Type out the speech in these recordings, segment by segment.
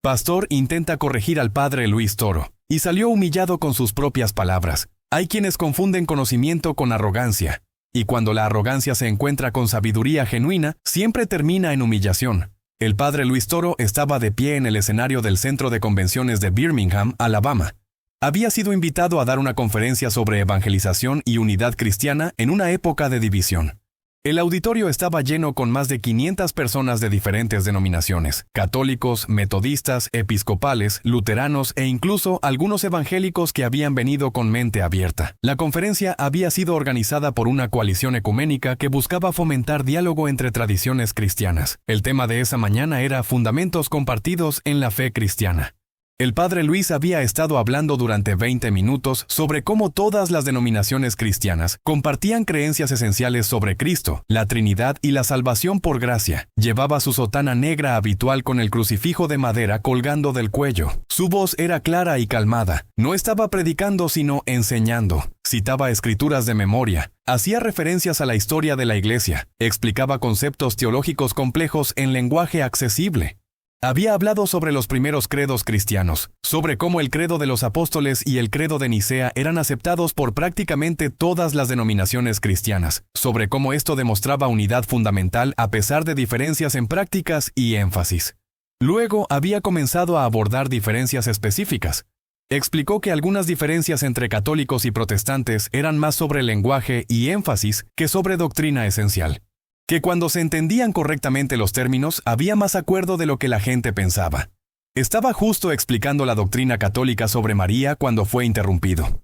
Pastor intenta corregir al padre Luis Toro, y salió humillado con sus propias palabras. Hay quienes confunden conocimiento con arrogancia, y cuando la arrogancia se encuentra con sabiduría genuina, siempre termina en humillación. El padre Luis Toro estaba de pie en el escenario del Centro de Convenciones de Birmingham, Alabama. Había sido invitado a dar una conferencia sobre evangelización y unidad cristiana en una época de división. El auditorio estaba lleno con más de 500 personas de diferentes denominaciones: católicos, metodistas, episcopales, luteranos e incluso algunos evangélicos que habían venido con mente abierta. La conferencia había sido organizada por una coalición ecuménica que buscaba fomentar diálogo entre tradiciones cristianas. El tema de esa mañana era fundamentos compartidos en la fe cristiana. El padre Luis había estado hablando durante 20 minutos sobre cómo todas las denominaciones cristianas compartían creencias esenciales sobre Cristo, la Trinidad y la salvación por gracia. Llevaba su sotana negra habitual con el crucifijo de madera colgando del cuello. Su voz era clara y calmada. No estaba predicando sino enseñando. Citaba escrituras de memoria. Hacía referencias a la historia de la Iglesia. Explicaba conceptos teológicos complejos en lenguaje accesible. Había hablado sobre los primeros credos cristianos, sobre cómo el credo de los apóstoles y el credo de Nicea eran aceptados por prácticamente todas las denominaciones cristianas, sobre cómo esto demostraba unidad fundamental a pesar de diferencias en prácticas y énfasis. Luego había comenzado a abordar diferencias específicas. Explicó que algunas diferencias entre católicos y protestantes eran más sobre lenguaje y énfasis que sobre doctrina esencial. Que cuando se entendían correctamente los términos, había más acuerdo de lo que la gente pensaba. Estaba justo explicando la doctrina católica sobre María cuando fue interrumpido.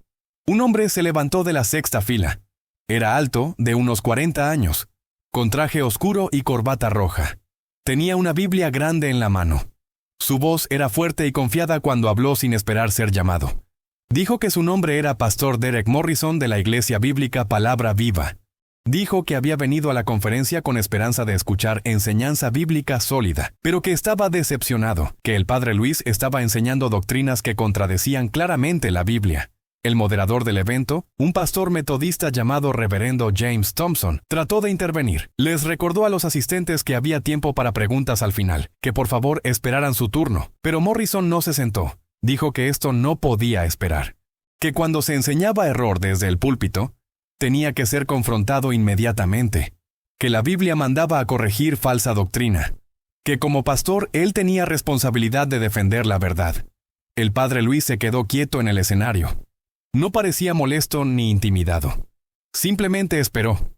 Un hombre se levantó de la sexta fila. Era alto, de unos 40 años, con traje oscuro y corbata roja. Tenía una Biblia grande en la mano. Su voz era fuerte y confiada cuando habló sin esperar ser llamado. Dijo que su nombre era Pastor Derek Morrison de la Iglesia Bíblica Palabra Viva. Dijo que había venido a la conferencia con esperanza de escuchar enseñanza bíblica sólida, pero que estaba decepcionado, que el padre Luis estaba enseñando doctrinas que contradecían claramente la Biblia. El moderador del evento, un pastor metodista llamado Reverendo James Thompson, trató de intervenir. Les recordó a los asistentes que había tiempo para preguntas al final, que por favor esperaran su turno, pero Morrison no se sentó. Dijo que esto no podía esperar. Que cuando se enseñaba error desde el púlpito, tenía que ser confrontado inmediatamente, que la Biblia mandaba a corregir falsa doctrina, que como pastor él tenía responsabilidad de defender la verdad. El padre Luis se quedó quieto en el escenario. No parecía molesto ni intimidado. Simplemente esperó.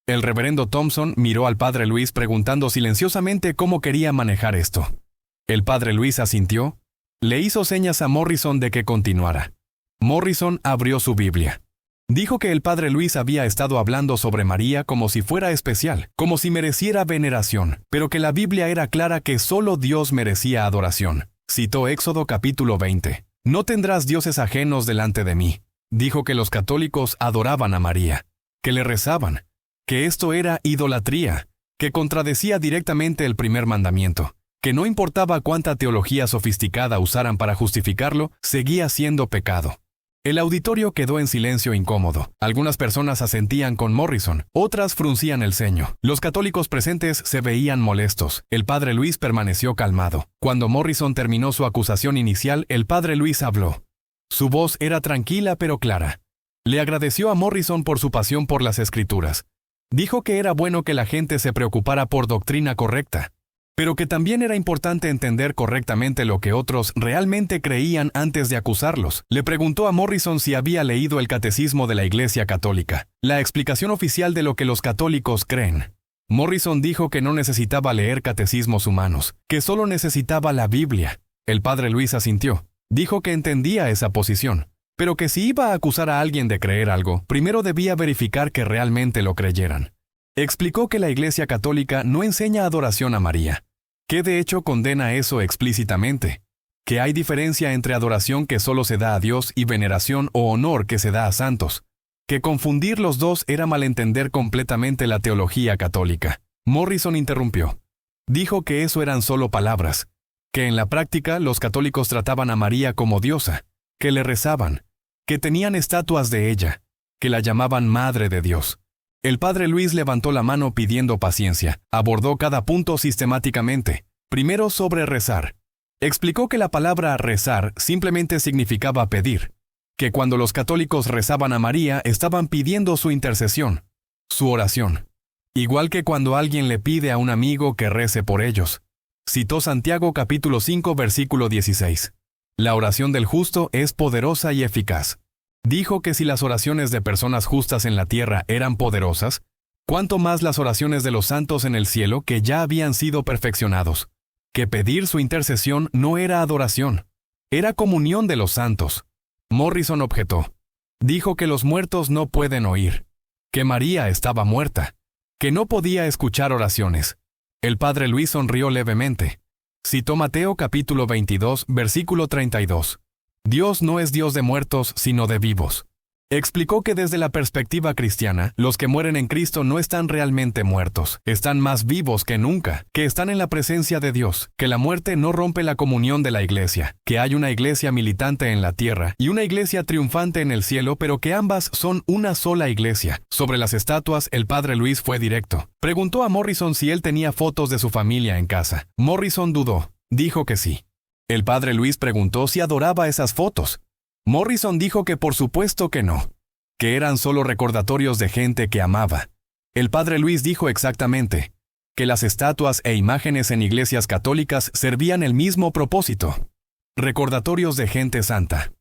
El reverendo Thompson miró al padre Luis preguntando silenciosamente cómo quería manejar esto. El padre Luis asintió, le hizo señas a Morrison de que continuara. Morrison abrió su Biblia. Dijo que el padre Luis había estado hablando sobre María como si fuera especial, como si mereciera veneración, pero que la Biblia era clara que solo Dios merecía adoración. Citó Éxodo capítulo 20. No tendrás dioses ajenos delante de mí. Dijo que los católicos adoraban a María, que le rezaban, que esto era idolatría, que contradecía directamente el primer mandamiento, que no importaba cuánta teología sofisticada usaran para justificarlo, seguía siendo pecado. El auditorio quedó en silencio incómodo. Algunas personas asentían con Morrison, otras fruncían el ceño. Los católicos presentes se veían molestos. El padre Luis permaneció calmado. Cuando Morrison terminó su acusación inicial, el padre Luis habló. Su voz era tranquila pero clara. Le agradeció a Morrison por su pasión por las Escrituras. Dijo que era bueno que la gente se preocupara por doctrina correcta, pero que también era importante entender correctamente lo que otros realmente creían antes de acusarlos. Le preguntó a Morrison si había leído el Catecismo de la Iglesia Católica, la explicación oficial de lo que los católicos creen. Morrison dijo que no necesitaba leer catecismos humanos, que solo necesitaba la Biblia. El padre Luis asintió. Dijo que entendía esa posición, pero que si iba a acusar a alguien de creer algo, primero debía verificar que realmente lo creyeran. Explicó que la Iglesia Católica no enseña adoración a María, que de hecho condena eso explícitamente, que hay diferencia entre adoración que solo se da a Dios y veneración o honor que se da a santos, que confundir los dos era malentender completamente la teología católica. Morrison interrumpió. Dijo que eso eran solo palabras, que en la práctica los católicos trataban a María como diosa, que le rezaban, que tenían estatuas de ella, que la llamaban Madre de Dios. El padre Luis levantó la mano pidiendo paciencia. Abordó cada punto sistemáticamente. Primero sobre rezar. Explicó que la palabra rezar simplemente significaba pedir, que cuando los católicos rezaban a María estaban pidiendo su intercesión, su oración, igual que cuando alguien le pide a un amigo que rece por ellos. Citó Santiago capítulo 5 versículo 16. La oración del justo es poderosa y eficaz. Dijo que si las oraciones de personas justas en la tierra eran poderosas, cuánto más las oraciones de los santos en el cielo que ya habían sido perfeccionados. Que pedir su intercesión no era adoración, era comunión de los santos. Morrison objetó. Dijo que los muertos no pueden oír, que María estaba muerta, que no podía escuchar oraciones. El padre Luis sonrió levemente. Citó Mateo capítulo 22, versículo 32. Dios no es Dios de muertos, sino de vivos. Explicó que desde la perspectiva cristiana, los que mueren en Cristo no están realmente muertos, están más vivos que nunca, que están en la presencia de Dios, que la muerte no rompe la comunión de la iglesia, que hay una iglesia militante en la tierra y una iglesia triunfante en el cielo, pero que ambas son una sola iglesia. Sobre las estatuas, el padre Luis fue directo. Preguntó a Morrison si él tenía fotos de su familia en casa. Morrison dudó. Dijo que sí. El padre Luis preguntó si adoraba esas fotos. Morrison dijo que por supuesto que no, que eran solo recordatorios de gente que amaba. El padre Luis dijo exactamente que las estatuas e imágenes en iglesias católicas servían el mismo propósito. Recordatorios de gente santa.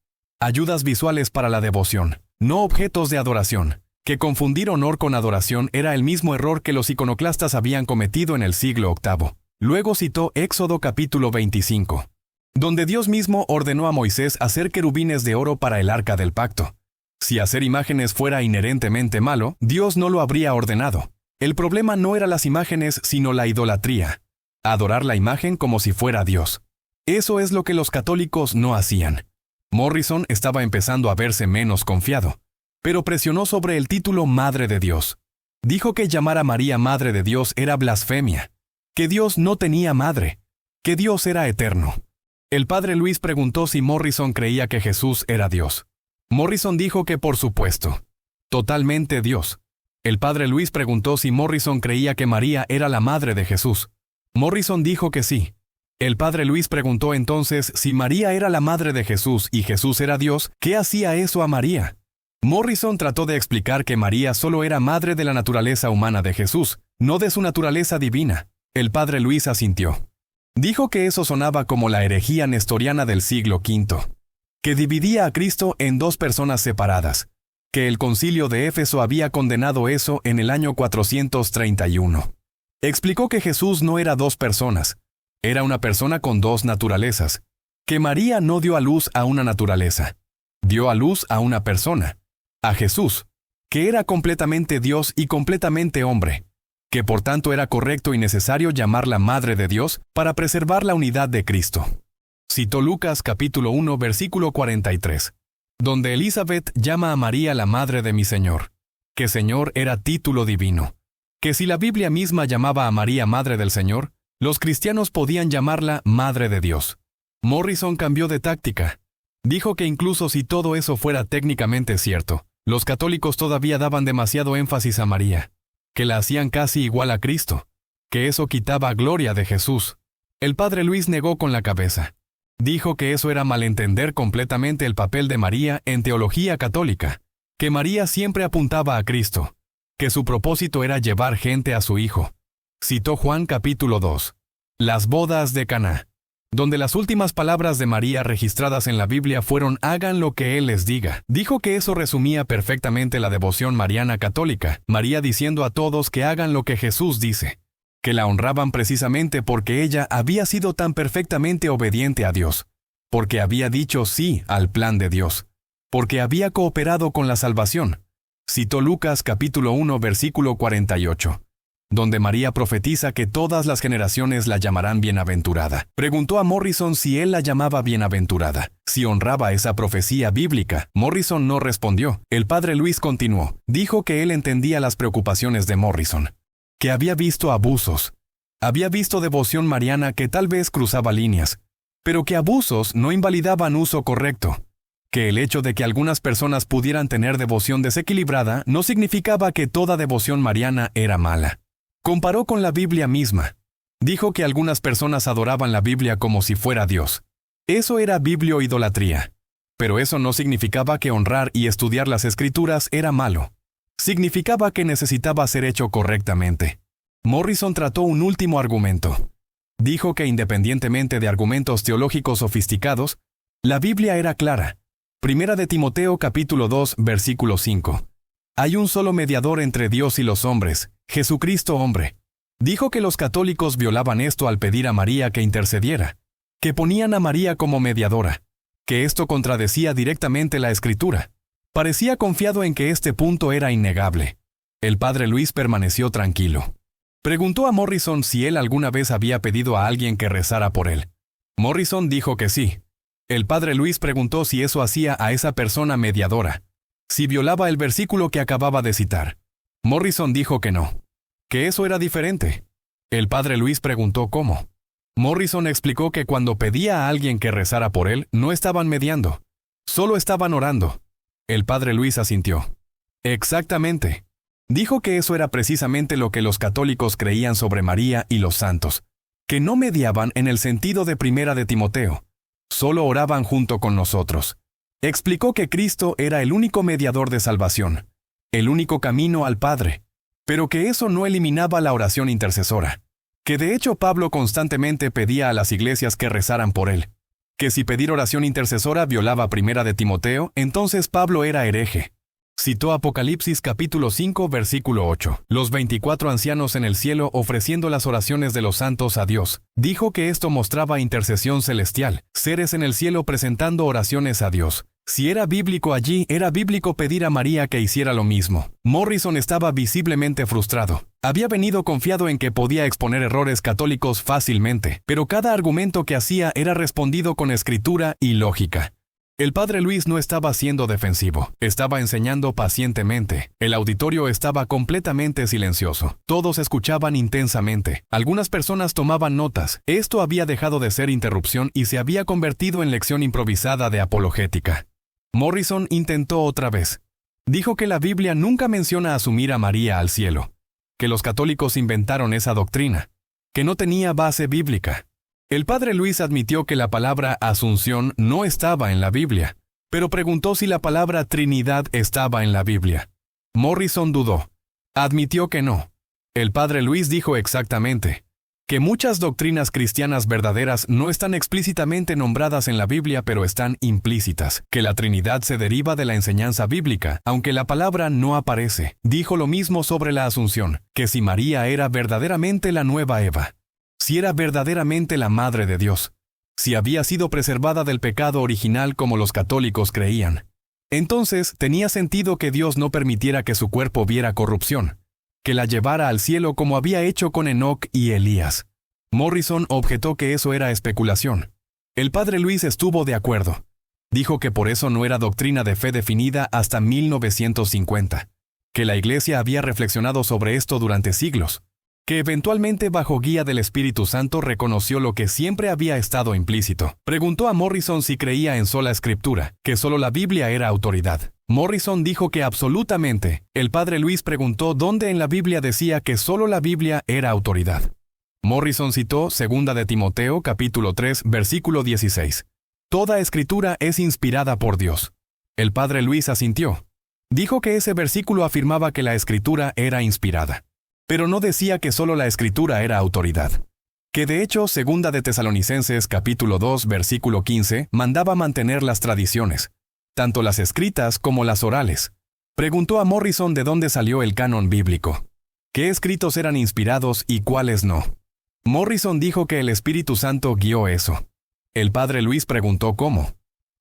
Ayudas visuales para la devoción, no objetos de adoración. Que confundir honor con adoración era el mismo error que los iconoclastas habían cometido en el siglo VIII. Luego citó Éxodo capítulo 25. Donde Dios mismo ordenó a Moisés hacer querubines de oro para el arca del pacto. Si hacer imágenes fuera inherentemente malo, Dios no lo habría ordenado. El problema no era las imágenes, sino la idolatría. Adorar la imagen como si fuera Dios. Eso es lo que los católicos no hacían. Morrison estaba empezando a verse menos confiado, pero presionó sobre el título Madre de Dios. Dijo que llamar a María Madre de Dios era blasfemia, que Dios no tenía madre, que Dios era eterno. El padre Luis preguntó si Morrison creía que Jesús era Dios. Morrison dijo que por supuesto. Totalmente Dios. El padre Luis preguntó si Morrison creía que María era la madre de Jesús. Morrison dijo que sí. El padre Luis preguntó entonces si María era la madre de Jesús y Jesús era Dios, ¿qué hacía eso a María? Morrison trató de explicar que María solo era madre de la naturaleza humana de Jesús, no de su naturaleza divina. El padre Luis asintió. Dijo que eso sonaba como la herejía nestoriana del siglo V, que dividía a Cristo en dos personas separadas, que el concilio de Éfeso había condenado eso en el año 431. Explicó que Jesús no era dos personas, era una persona con dos naturalezas, que María no dio a luz a una naturaleza, dio a luz a una persona, a Jesús, que era completamente Dios y completamente hombre, que por tanto era correcto y necesario llamarla Madre de Dios para preservar la unidad de Cristo. Citó Lucas capítulo 1 versículo 43, donde Elizabeth llama a María la Madre de mi Señor, que Señor era título divino, que si la Biblia misma llamaba a María Madre del Señor, los cristianos podían llamarla Madre de Dios. Morrison cambió de táctica. Dijo que incluso si todo eso fuera técnicamente cierto, los católicos todavía daban demasiado énfasis a María, que la hacían casi igual a Cristo, que eso quitaba gloria de Jesús. El padre Luis negó con la cabeza. Dijo que eso era malentender completamente el papel de María en teología católica, que María siempre apuntaba a Cristo, que su propósito era llevar gente a su Hijo. Citó Juan capítulo 2, las bodas de Caná, donde las últimas palabras de María registradas en la Biblia fueron «hagan lo que Él les diga». Dijo que eso resumía perfectamente la devoción mariana católica, María diciendo a todos que hagan lo que Jesús dice, que la honraban precisamente porque ella había sido tan perfectamente obediente a Dios, porque había dicho sí al plan de Dios, porque había cooperado con la salvación. Citó Lucas capítulo 1 versículo 48. Donde María profetiza que todas las generaciones la llamarán bienaventurada. Preguntó a Morrison si él la llamaba bienaventurada, si honraba esa profecía bíblica. Morrison no respondió. El padre Luis continuó. Dijo que él entendía las preocupaciones de Morrison, que había visto abusos, había visto devoción mariana que tal vez cruzaba líneas, pero que abusos no invalidaban uso correcto, que el hecho de que algunas personas pudieran tener devoción desequilibrada no significaba que toda devoción mariana era mala. Comparó con la Biblia misma. Dijo que algunas personas adoraban la Biblia como si fuera Dios. Eso era biblioidolatría. Pero eso no significaba que honrar y estudiar las Escrituras era malo. Significaba que necesitaba ser hecho correctamente. Morrison trató un último argumento. Dijo que independientemente de argumentos teológicos sofisticados, la Biblia era clara. Primera de Timoteo capítulo 2, versículo 5. Hay un solo mediador entre Dios y los hombres, Jesucristo hombre. Dijo que los católicos violaban esto al pedir a María que intercediera, que ponían a María como mediadora, que esto contradecía directamente la Escritura. Parecía confiado en que este punto era innegable. El padre Luis permaneció tranquilo. Preguntó a Morrison si él alguna vez había pedido a alguien que rezara por él. Morrison dijo que sí. El padre Luis preguntó si eso hacía a esa persona mediadora, si violaba el versículo que acababa de citar. Morrison dijo que no, que eso era diferente. El padre Luis preguntó cómo. Morrison explicó que cuando pedía a alguien que rezara por él, no estaban mediando, solo estaban orando. El padre Luis asintió. Exactamente. Dijo que eso era precisamente lo que los católicos creían sobre María y los santos, que no mediaban en el sentido de Primera de Timoteo, solo oraban junto con nosotros. Explicó que Cristo era el único mediador de salvación, el único camino al Padre, pero que eso no eliminaba la oración intercesora, que de hecho Pablo constantemente pedía a las iglesias que rezaran por él, que si pedir oración intercesora violaba Primera de Timoteo, entonces Pablo era hereje. Citó Apocalipsis capítulo 5, versículo 8. Los 24 ancianos en el cielo ofreciendo las oraciones de los santos a Dios. Dijo que esto mostraba intercesión celestial, seres en el cielo presentando oraciones a Dios. Si era bíblico allí, era bíblico pedir a María que hiciera lo mismo. Morrison estaba visiblemente frustrado. Había venido confiado en que podía exponer errores católicos fácilmente, pero cada argumento que hacía era respondido con escritura y lógica. El padre Luis no estaba siendo defensivo, estaba enseñando pacientemente. El auditorio estaba completamente silencioso. Todos escuchaban intensamente. Algunas personas tomaban notas. Esto había dejado de ser interrupción y se había convertido en lección improvisada de apologética. Morrison intentó otra vez. Dijo que la Biblia nunca menciona asumir a María al cielo, que los católicos inventaron esa doctrina, que no tenía base bíblica. El padre Luis admitió que la palabra asunción no estaba en la Biblia, pero preguntó si la palabra Trinidad estaba en la Biblia. Morrison dudó. Admitió que no. El padre Luis dijo exactamente que muchas doctrinas cristianas verdaderas no están explícitamente nombradas en la Biblia, pero están implícitas, que la Trinidad se deriva de la enseñanza bíblica, aunque la palabra no aparece. Dijo lo mismo sobre la asunción, que si María era verdaderamente la nueva Eva, si era verdaderamente la Madre de Dios, si había sido preservada del pecado original como los católicos creían, entonces tenía sentido que Dios no permitiera que su cuerpo viera corrupción, que la llevara al cielo como había hecho con Enoc y Elías. Morrison objetó que eso era especulación. El padre Luis estuvo de acuerdo. Dijo que por eso no era doctrina de fe definida hasta 1950, que la Iglesia había reflexionado sobre esto durante siglos, que eventualmente bajo guía del Espíritu Santo reconoció lo que siempre había estado implícito. Preguntó a Morrison si creía en sola escritura, que solo la Biblia era autoridad. Morrison dijo que absolutamente. El padre Luis preguntó dónde en la Biblia decía que solo la Biblia era autoridad. Morrison citó 2 de Timoteo capítulo 3, versículo 16. Toda escritura es inspirada por Dios. El padre Luis asintió. Dijo que ese versículo afirmaba que la escritura era inspirada, pero no decía que solo la escritura era autoridad. Que de hecho, 2 de Tesalonicenses capítulo 2, versículo 15, mandaba mantener las tradiciones, tanto las escritas como las orales. Preguntó a Morrison de dónde salió el canon bíblico, qué escritos eran inspirados y cuáles no. Morrison dijo que el Espíritu Santo guió eso. El padre Luis preguntó cómo,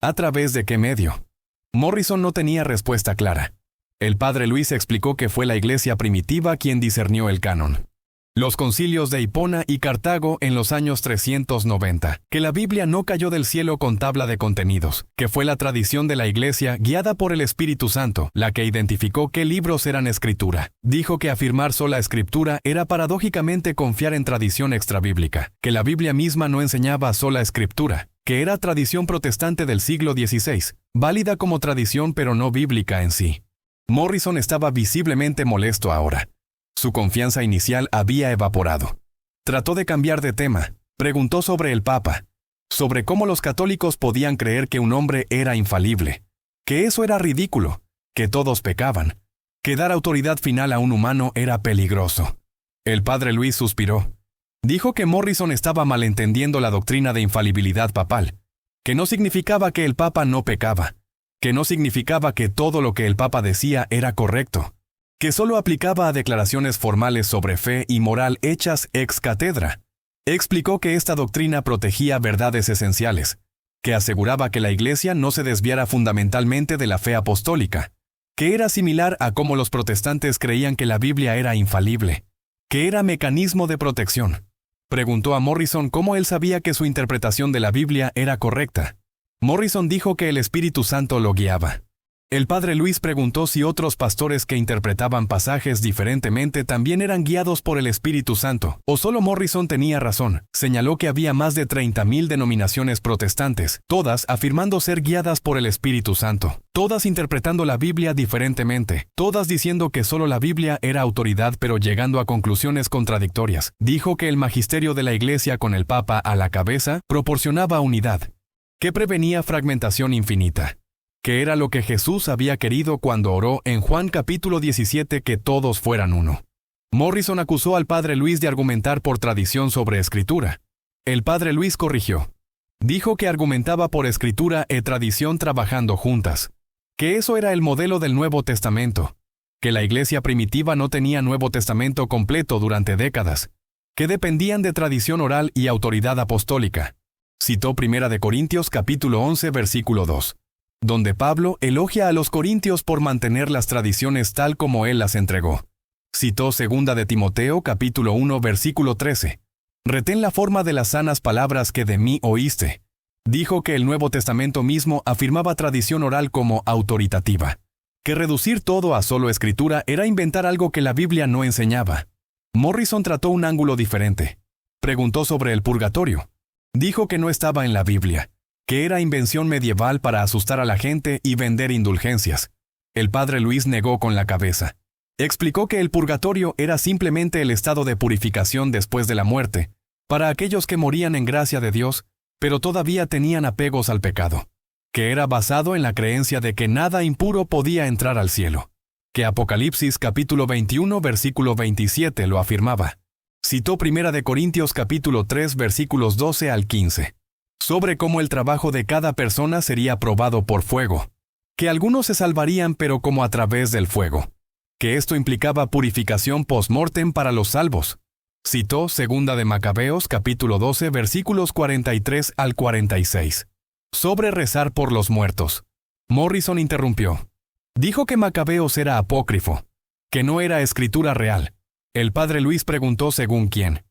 a través de qué medio. Morrison no tenía respuesta clara. El padre Luis explicó que fue la iglesia primitiva quien discernió el canon. Los concilios de Hipona y Cartago en los años 390, que la Biblia no cayó del cielo con tabla de contenidos, que fue la tradición de la iglesia guiada por el Espíritu Santo, la que identificó qué libros eran escritura. Dijo que afirmar sola escritura era paradójicamente confiar en tradición extrabíblica, que la Biblia misma no enseñaba sola escritura, que era tradición protestante del siglo XVI, válida como tradición pero no bíblica en sí. Morrison estaba visiblemente molesto ahora. Su confianza inicial había evaporado. Trató de cambiar de tema. Preguntó sobre el Papa, sobre cómo los católicos podían creer que un hombre era infalible, que eso era ridículo, que todos pecaban, que dar autoridad final a un humano era peligroso. El padre Luis suspiró. Dijo que Morrison estaba malentendiendo la doctrina de infalibilidad papal, que no significaba que el Papa no pecaba, que no significaba que todo lo que el Papa decía era correcto, que solo aplicaba a declaraciones formales sobre fe y moral hechas ex cátedra. Explicó que esta doctrina protegía verdades esenciales, que aseguraba que la Iglesia no se desviara fundamentalmente de la fe apostólica, que era similar a cómo los protestantes creían que la Biblia era infalible, que era mecanismo de protección. Preguntó a Morrison cómo él sabía que su interpretación de la Biblia era correcta. Morrison dijo que el Espíritu Santo lo guiaba. El padre Luis preguntó si otros pastores que interpretaban pasajes diferentemente también eran guiados por el Espíritu Santo, o solo Morrison tenía razón. Señaló que había más de 30,000 denominaciones protestantes, todas afirmando ser guiadas por el Espíritu Santo, todas interpretando la Biblia diferentemente, todas diciendo que solo la Biblia era autoridad pero llegando a conclusiones contradictorias. Dijo que el magisterio de la Iglesia con el Papa a la cabeza proporcionaba unidad, que prevenía fragmentación infinita, que era lo que Jesús había querido cuando oró en Juan capítulo 17 que todos fueran uno. Morrison acusó al padre Luis de argumentar por tradición sobre escritura. El padre Luis corrigió. Dijo que argumentaba por escritura y tradición trabajando juntas, que eso era el modelo del Nuevo Testamento, que la iglesia primitiva no tenía Nuevo Testamento completo durante décadas, que dependían de tradición oral y autoridad apostólica. Citó 1 Corintios capítulo 11 versículo 2. Donde Pablo elogia a los corintios por mantener las tradiciones tal como él las entregó. Citó 2 de Timoteo capítulo 1 versículo 13. Retén la forma de las sanas palabras que de mí oíste. Dijo que el Nuevo Testamento mismo afirmaba tradición oral como autoritativa, que reducir todo a solo escritura era inventar algo que la Biblia no enseñaba. Morrison trató un ángulo diferente. Preguntó sobre el purgatorio. Dijo que no estaba en la Biblia, que era invención medieval para asustar a la gente y vender indulgencias. El padre Luis negó con la cabeza. Explicó que el purgatorio era simplemente el estado de purificación después de la muerte, para aquellos que morían en gracia de Dios, pero todavía tenían apegos al pecado, que era basado en la creencia de que nada impuro podía entrar al cielo, que Apocalipsis capítulo 21 versículo 27 lo afirmaba. Citó 1 Corintios capítulo 3 versículos 12 al 15. Sobre cómo el trabajo de cada persona sería probado por fuego, que algunos se salvarían pero como a través del fuego, que esto implicaba purificación post-mortem para los salvos. Citó 2 de Macabeos capítulo 12 versículos 43 al 46. Sobre rezar por los muertos. Morrison interrumpió. Dijo que Macabeos era apócrifo, que no era escritura real. El padre Luis preguntó según quién.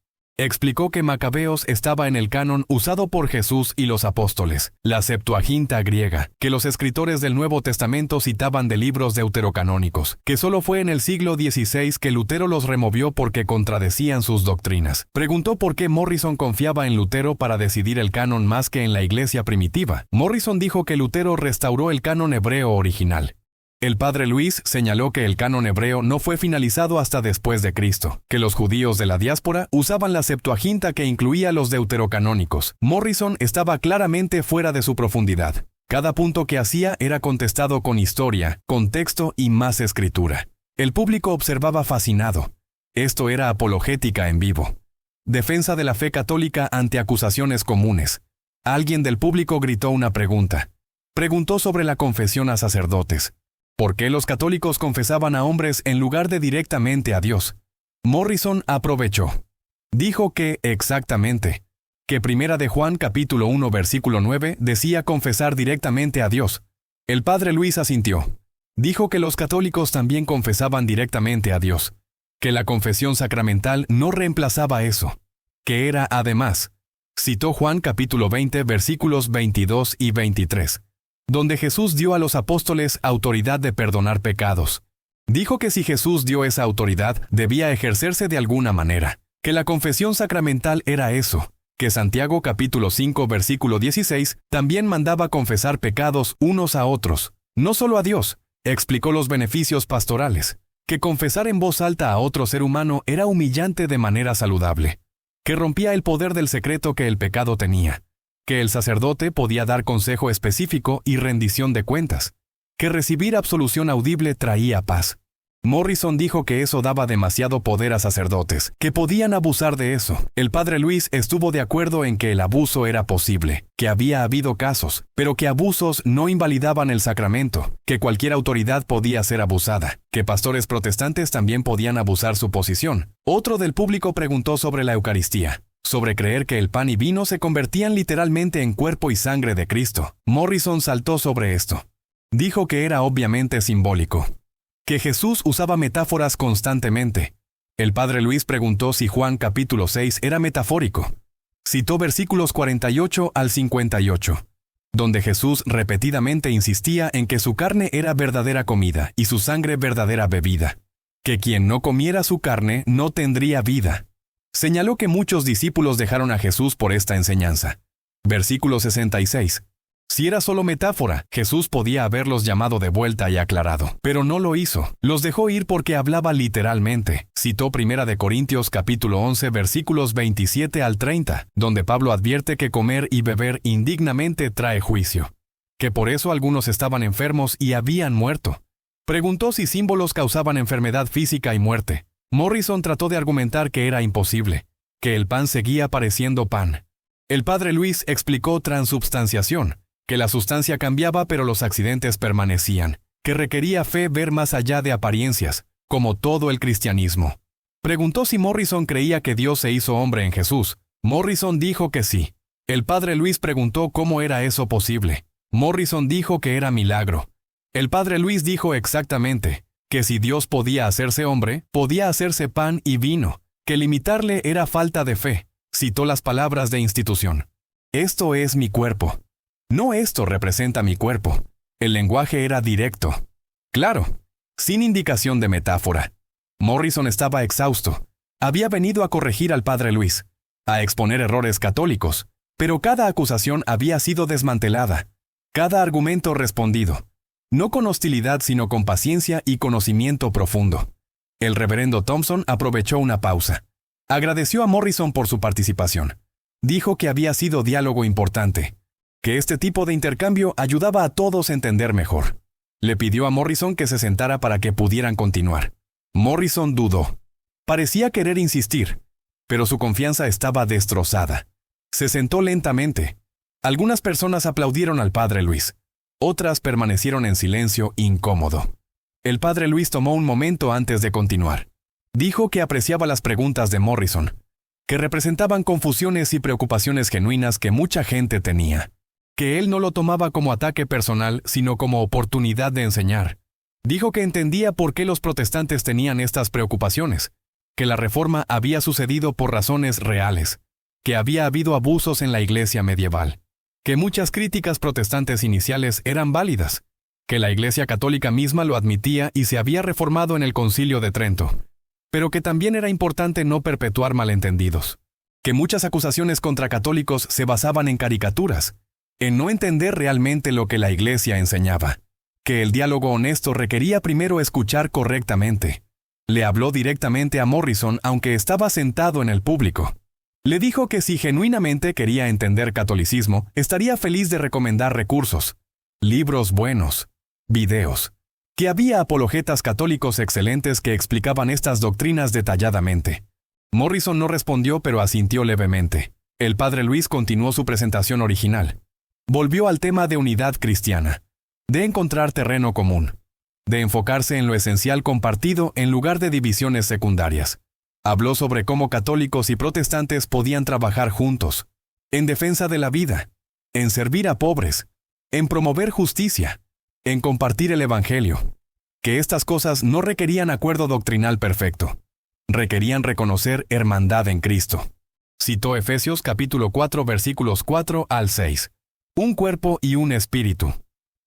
Explicó que Macabeos estaba en el canon usado por Jesús y los apóstoles, la Septuaginta griega, que los escritores del Nuevo Testamento citaban de libros deuterocanónicos, que solo fue en el siglo XVI que Lutero los removió porque contradecían sus doctrinas. Preguntó por qué Morrison confiaba en Lutero para decidir el canon más que en la iglesia primitiva. Morrison dijo que Lutero restauró el canon hebreo original. El padre Luis señaló que el canon hebreo no fue finalizado hasta después de Cristo, que los judíos de la diáspora usaban la Septuaginta que incluía los deuterocanónicos. Morrison estaba claramente fuera de su profundidad. Cada punto que hacía era contestado con historia, contexto y más escritura. El público observaba fascinado. Esto era apologética en vivo. Defensa de la fe católica ante acusaciones comunes. Alguien del público gritó una pregunta. Preguntó sobre la confesión a sacerdotes. ¿Por qué los católicos confesaban a hombres en lugar de directamente a Dios? Morrison aprovechó. Dijo que, exactamente, que 1 de Juan capítulo 1 versículo 9 decía confesar directamente a Dios. El padre Luis asintió. Dijo que los católicos también confesaban directamente a Dios, que la confesión sacramental no reemplazaba eso, que era además. Citó Juan capítulo 20 versículos 22 y 23. Donde Jesús dio a los apóstoles autoridad de perdonar pecados. Dijo que si Jesús dio esa autoridad, debía ejercerse de alguna manera, que la confesión sacramental era eso, que Santiago capítulo 5 versículo 16 también mandaba confesar pecados unos a otros, no solo a Dios. Explicó los beneficios pastorales, que confesar en voz alta a otro ser humano era humillante de manera saludable, que rompía el poder del secreto que el pecado tenía, que el sacerdote podía dar consejo específico y rendición de cuentas, que recibir absolución audible traía paz. Morrison dijo que eso daba demasiado poder a sacerdotes, que podían abusar de eso. El padre Luis estuvo de acuerdo en que el abuso era posible, que había habido casos, pero que abusos no invalidaban el sacramento, que cualquier autoridad podía ser abusada, que pastores protestantes también podían abusar su posición. Otro del público preguntó sobre la Eucaristía, sobre creer que el pan y vino se convertían literalmente en cuerpo y sangre de Cristo. Morrison saltó sobre esto. Dijo que era obviamente simbólico, que Jesús usaba metáforas constantemente. El padre Luis preguntó si Juan capítulo 6 era metafórico. Citó versículos 48 al 58, donde Jesús repetidamente insistía en que su carne era verdadera comida y su sangre verdadera bebida, que quien no comiera su carne no tendría vida. Señaló que muchos discípulos dejaron a Jesús por esta enseñanza. Versículo 66. Si era solo metáfora, Jesús podía haberlos llamado de vuelta y aclarado, pero no lo hizo. Los dejó ir porque hablaba literalmente. Citó 1 Corintios capítulo 11 versículos 27 al 30, donde Pablo advierte que comer y beber indignamente trae juicio, que por eso algunos estaban enfermos y habían muerto. Preguntó si símbolos causaban enfermedad física y muerte. Morrison trató de argumentar que era imposible, que el pan seguía pareciendo pan. El padre Luis explicó transubstanciación, que la sustancia cambiaba pero los accidentes permanecían, que requería fe ver más allá de apariencias, como todo el cristianismo. Preguntó si Morrison creía que Dios se hizo hombre en Jesús. Morrison dijo que sí. El padre Luis preguntó cómo era eso posible. Morrison dijo que era milagro. El padre Luis dijo exactamente que si Dios podía hacerse hombre, podía hacerse pan y vino, que limitarle era falta de fe. Citó las palabras de institución. Esto es mi cuerpo. No, esto representa mi cuerpo. El lenguaje era directo. Claro, sin indicación de metáfora. Morrison estaba exhausto. Había venido a corregir al padre Luis, a exponer errores católicos, pero cada acusación había sido desmantelada, cada argumento respondido, no con hostilidad sino con paciencia y conocimiento profundo. El reverendo Thompson aprovechó una pausa. Agradeció a Morrison por su participación. Dijo que había sido diálogo importante, que este tipo de intercambio ayudaba a todos a entender mejor. Le pidió a Morrison que se sentara para que pudieran continuar. Morrison dudó. Parecía querer insistir, pero su confianza estaba destrozada. Se sentó lentamente. Algunas personas aplaudieron al padre Luis. Otras permanecieron en silencio incómodo. El padre Luis tomó un momento antes de continuar. Dijo que apreciaba las preguntas de Morrison, que representaban confusiones y preocupaciones genuinas que mucha gente tenía, que él no lo tomaba como ataque personal, sino como oportunidad de enseñar. Dijo que entendía por qué los protestantes tenían estas preocupaciones, que la reforma había sucedido por razones reales, que había habido abusos en la iglesia medieval, que muchas críticas protestantes iniciales eran válidas, que la iglesia católica misma lo admitía y se había reformado en el Concilio de Trento, pero que también era importante no perpetuar malentendidos, que muchas acusaciones contra católicos se basaban en caricaturas, en no entender realmente lo que la iglesia enseñaba, que el diálogo honesto requería primero escuchar correctamente. Le habló directamente a Morrison aunque estaba sentado en el público. Le dijo que si genuinamente quería entender catolicismo, estaría feliz de recomendar recursos, libros buenos, videos, que había apologetas católicos excelentes que explicaban estas doctrinas detalladamente. Morrison no respondió pero asintió levemente. El padre Luis continuó su presentación original. Volvió al tema de unidad cristiana, de encontrar terreno común, de enfocarse en lo esencial compartido en lugar de divisiones secundarias. Habló sobre cómo católicos y protestantes podían trabajar juntos, en defensa de la vida, en servir a pobres, en promover justicia, en compartir el evangelio, que estas cosas no requerían acuerdo doctrinal perfecto, requerían reconocer hermandad en Cristo. Citó Efesios capítulo 4 versículos 4 al 6. Un cuerpo y un espíritu,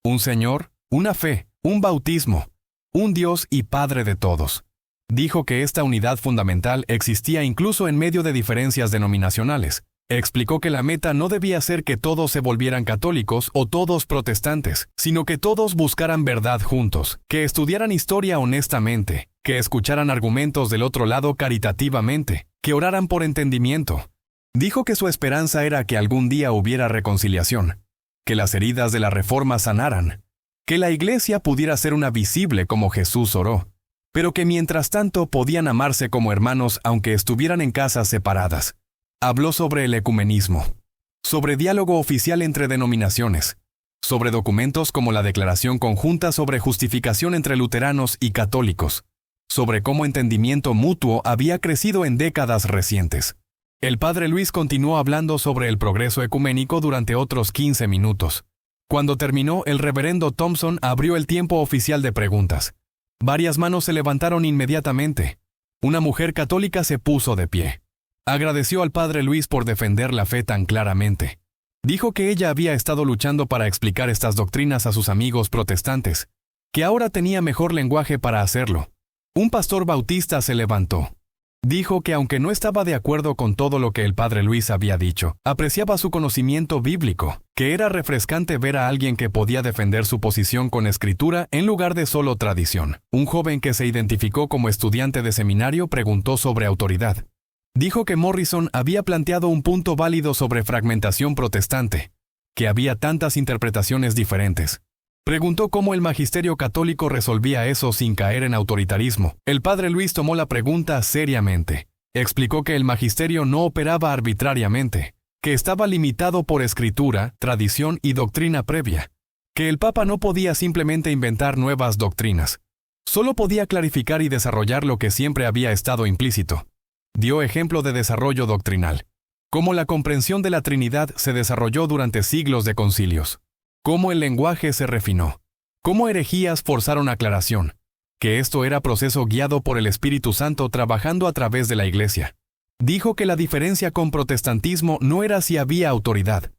un Señor, una fe, un bautismo, un Dios y Padre de todos. Dijo que esta unidad fundamental existía incluso en medio de diferencias denominacionales. Explicó que la meta no debía ser que todos se volvieran católicos o todos protestantes, sino que todos buscaran verdad juntos, que estudiaran historia honestamente, que escucharan argumentos del otro lado caritativamente, que oraran por entendimiento, Dijo que su esperanza era que algún día hubiera reconciliación, que las heridas de la Reforma sanaran, que la Iglesia pudiera ser una visible como Jesús oró, pero que mientras tanto podían amarse como hermanos aunque estuvieran en casas separadas. Habló sobre el ecumenismo, sobre diálogo oficial entre denominaciones, sobre documentos como la Declaración Conjunta sobre Justificación entre luteranos y católicos, sobre cómo entendimiento mutuo había crecido en décadas recientes. El padre Luis continuó hablando sobre el progreso ecuménico durante otros 15 minutos. Cuando terminó, el reverendo Thompson abrió el tiempo oficial de preguntas. Varias manos se levantaron inmediatamente. Una mujer católica se puso de pie. Agradeció al padre Luis por defender la fe tan claramente. Dijo que ella había estado luchando para explicar estas doctrinas a sus amigos protestantes, que ahora tenía mejor lenguaje para hacerlo. Un pastor bautista se levantó. Dijo que aunque no estaba de acuerdo con todo lo que el padre Luis había dicho, apreciaba su conocimiento bíblico, que era refrescante ver a alguien que podía defender su posición con escritura en lugar de solo tradición. Un joven que se identificó como estudiante de seminario preguntó sobre autoridad. Dijo que Morrison había planteado un punto válido sobre fragmentación protestante, que había tantas interpretaciones diferentes. Preguntó cómo el magisterio católico resolvía eso sin caer en autoritarismo. El padre Luis tomó la pregunta seriamente. Explicó que el magisterio no operaba arbitrariamente, que estaba limitado por escritura, tradición y doctrina previa, que el Papa no podía simplemente inventar nuevas doctrinas. Solo podía clarificar y desarrollar lo que siempre había estado implícito. Dio ejemplo de desarrollo doctrinal, cómo la comprensión de la Trinidad se desarrolló durante siglos de concilios. Cómo el lenguaje se refinó, cómo herejías forzaron aclaración, que esto era proceso guiado por el Espíritu Santo trabajando a través de la Iglesia. Dijo que la diferencia con protestantismo no era si había autoridad,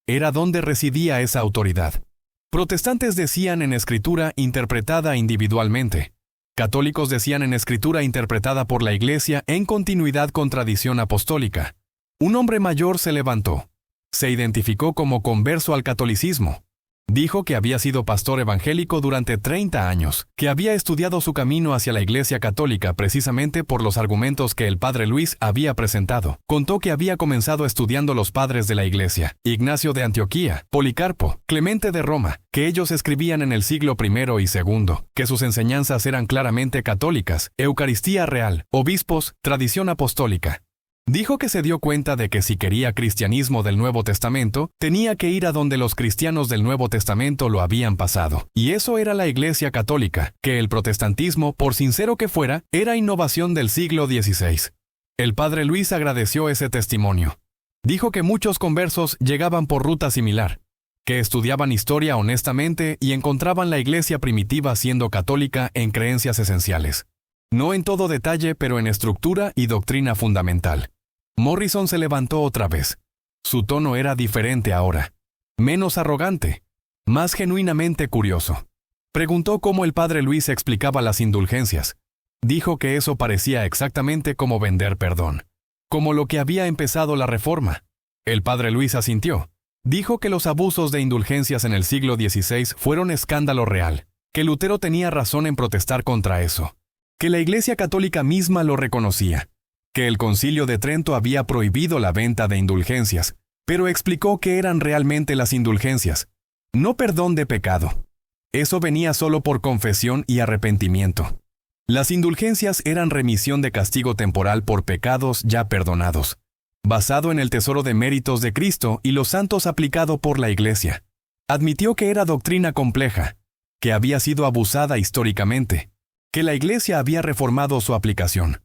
era dónde residía esa autoridad. Protestantes decían en escritura interpretada individualmente. Católicos decían en escritura interpretada por la Iglesia en continuidad con tradición apostólica. Un hombre mayor se levantó. Se identificó como converso al catolicismo. Dijo que había sido pastor evangélico durante 30 años, que había estudiado su camino hacia la Iglesia Católica precisamente por los argumentos que el padre Luis había presentado. Contó que había comenzado estudiando los padres de la Iglesia, Ignacio de Antioquía, Policarpo, Clemente de Roma, que ellos escribían en el siglo I y II, que sus enseñanzas eran claramente católicas, Eucaristía real, obispos, tradición apostólica. Dijo que se dio cuenta de que si quería cristianismo del Nuevo Testamento, tenía que ir a donde los cristianos del Nuevo Testamento lo habían pasado. Y eso era la Iglesia Católica, que el protestantismo, por sincero que fuera, era innovación del siglo XVI. El padre Luis agradeció ese testimonio. Dijo que muchos conversos llegaban por ruta similar, que estudiaban historia honestamente y encontraban la Iglesia primitiva siendo católica en creencias esenciales. No en todo detalle, pero en estructura y doctrina fundamental. Morrison se levantó otra vez. Su tono era diferente ahora. Menos arrogante. Más genuinamente curioso. Preguntó cómo el padre Luis explicaba las indulgencias. Dijo que eso parecía exactamente como vender perdón. Como lo que había empezado la Reforma. El padre Luis asintió. Dijo que los abusos de indulgencias en el siglo XVI fueron escándalo real. Que Lutero tenía razón en protestar contra eso. Que la Iglesia Católica misma lo reconocía. Que el Concilio de Trento había prohibido la venta de indulgencias, pero explicó que eran realmente las indulgencias, no perdón de pecado. Eso venía solo por confesión y arrepentimiento. Las indulgencias eran remisión de castigo temporal por pecados ya perdonados, basado en el tesoro de méritos de Cristo y los santos aplicado por la Iglesia. Admitió que era doctrina compleja, que había sido abusada históricamente, que la Iglesia había reformado su aplicación.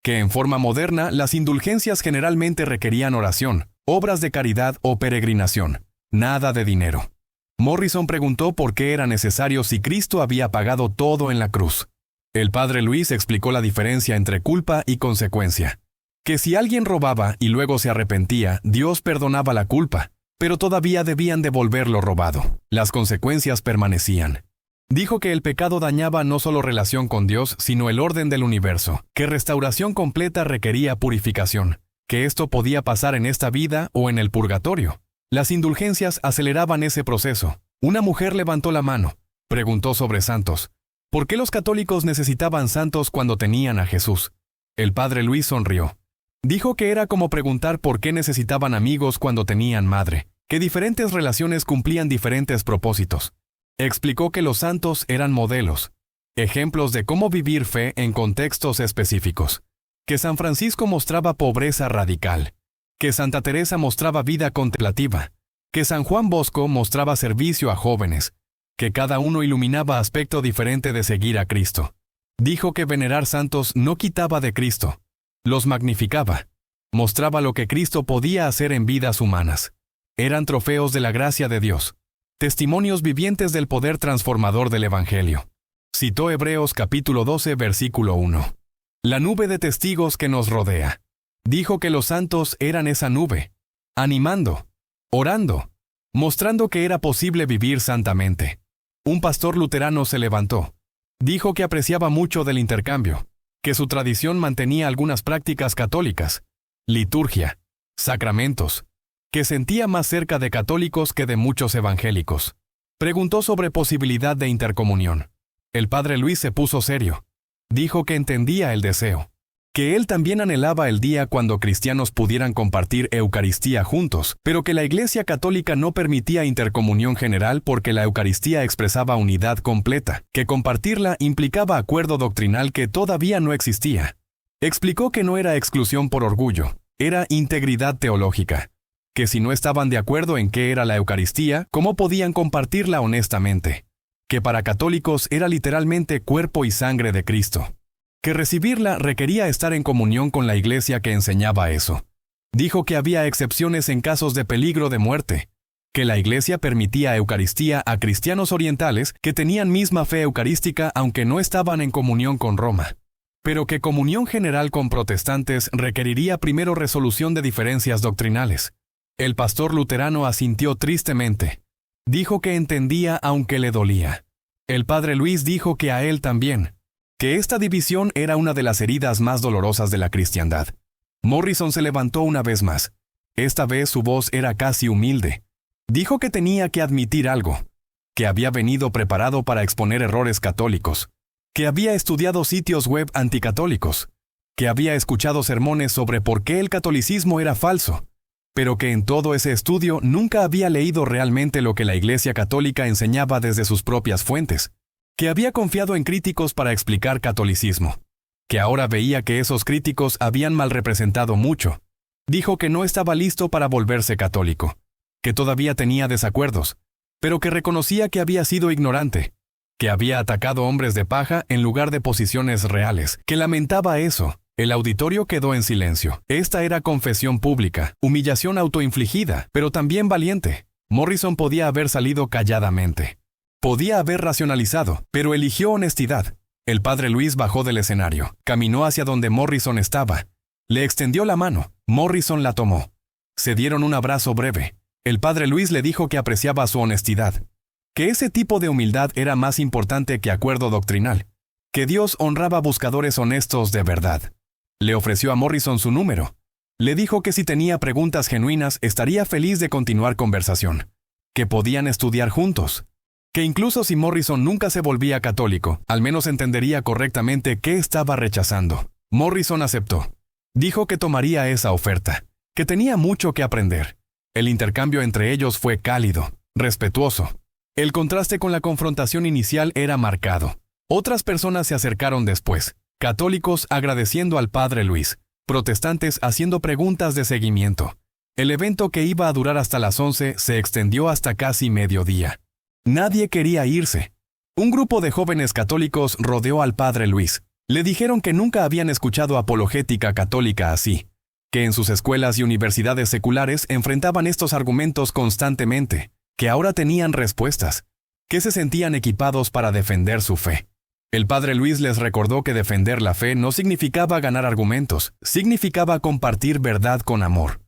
Que en forma moderna las indulgencias generalmente requerían oración, obras de caridad o peregrinación, nada de dinero. Morrison preguntó por qué era necesario si Cristo había pagado todo en la cruz. El padre Luis explicó la diferencia entre culpa y consecuencia. Que si alguien robaba y luego se arrepentía, Dios perdonaba la culpa, pero todavía debían devolver lo robado. Las consecuencias permanecían. Dijo que el pecado dañaba no solo relación con Dios, sino el orden del universo, que restauración completa requería purificación, que esto podía pasar en esta vida o en el purgatorio. Las indulgencias aceleraban ese proceso. Una mujer levantó la mano, preguntó sobre santos. ¿Por qué los católicos necesitaban santos cuando tenían a Jesús? El padre Luis sonrió. Dijo que era como preguntar por qué necesitaban amigos cuando tenían madre, que diferentes relaciones cumplían diferentes propósitos. Explicó que los santos eran modelos, ejemplos de cómo vivir fe en contextos específicos, que San Francisco mostraba pobreza radical, que Santa Teresa mostraba vida contemplativa, que San Juan Bosco mostraba servicio a jóvenes, que cada uno iluminaba aspecto diferente de seguir a Cristo. Dijo que venerar santos no quitaba de Cristo, los magnificaba, mostraba lo que Cristo podía hacer en vidas humanas. Eran trofeos de la gracia de Dios, testimonios vivientes del poder transformador del Evangelio. Citó Hebreos capítulo 12, versículo 1. La nube de testigos que nos rodea. Dijo que los santos eran esa nube, animando, orando, mostrando que era posible vivir santamente. Un pastor luterano se levantó. Dijo que apreciaba mucho del intercambio, que su tradición mantenía algunas prácticas católicas, liturgia, sacramentos, que sentía más cerca de católicos que de muchos evangélicos. Preguntó sobre posibilidad de intercomunión. El padre Luis se puso serio. Dijo que entendía el deseo, que él también anhelaba el día cuando cristianos pudieran compartir Eucaristía juntos, pero que la Iglesia Católica no permitía intercomunión general porque la Eucaristía expresaba unidad completa, que compartirla implicaba acuerdo doctrinal que todavía no existía. Explicó que no era exclusión por orgullo, era integridad teológica, que si no estaban de acuerdo en qué era la Eucaristía, ¿cómo podían compartirla honestamente? Que para católicos era literalmente cuerpo y sangre de Cristo. Que recibirla requería estar en comunión con la Iglesia que enseñaba eso. Dijo que había excepciones en casos de peligro de muerte, que la Iglesia permitía Eucaristía a cristianos orientales que tenían misma fe eucarística aunque no estaban en comunión con Roma, pero que comunión general con protestantes requeriría primero resolución de diferencias doctrinales. El pastor luterano asintió tristemente. Dijo que entendía aunque le dolía. El padre Luis dijo que a él también, que esta división era una de las heridas más dolorosas de la cristiandad. Morrison se levantó una vez más. Esta vez su voz era casi humilde. Dijo que tenía que admitir algo, que había venido preparado para exponer errores católicos, que había estudiado sitios web anticatólicos, que había escuchado sermones sobre por qué el catolicismo era falso, pero que en todo ese estudio nunca había leído realmente lo que la Iglesia Católica enseñaba desde sus propias fuentes, que había confiado en críticos para explicar catolicismo, que ahora veía que esos críticos habían mal representado mucho. Dijo que no estaba listo para volverse católico, que todavía tenía desacuerdos, pero que reconocía que había sido ignorante, que había atacado hombres de paja en lugar de posiciones reales, que lamentaba eso. El auditorio quedó en silencio. Esta era confesión pública, humillación autoinfligida, pero también valiente. Morrison podía haber salido calladamente. Podía haber racionalizado, pero eligió honestidad. El padre Luis bajó del escenario, caminó hacia donde Morrison estaba. Le extendió la mano. Morrison la tomó. Se dieron un abrazo breve. El padre Luis le dijo que apreciaba su honestidad, que ese tipo de humildad era más importante que acuerdo doctrinal, que Dios honraba buscadores honestos de verdad. Le ofreció a Morrison su número. Le dijo que si tenía preguntas genuinas estaría feliz de continuar conversación, que podían estudiar juntos, que incluso si Morrison nunca se volvía católico, al menos entendería correctamente qué estaba rechazando. Morrison aceptó. Dijo que tomaría esa oferta, que tenía mucho que aprender. El intercambio entre ellos fue cálido, respetuoso. El contraste con la confrontación inicial era marcado. Otras personas se acercaron después. Católicos agradeciendo al padre Luis, protestantes haciendo preguntas de seguimiento. El evento que iba a durar hasta las 11 se extendió hasta casi mediodía. Nadie quería irse. Un grupo de jóvenes católicos rodeó al padre Luis. Le dijeron que nunca habían escuchado apologética católica así, que en sus escuelas y universidades seculares enfrentaban estos argumentos constantemente, que ahora tenían respuestas, que se sentían equipados para defender su fe. El padre Luis les recordó que defender la fe no significaba ganar argumentos, significaba compartir verdad con amor.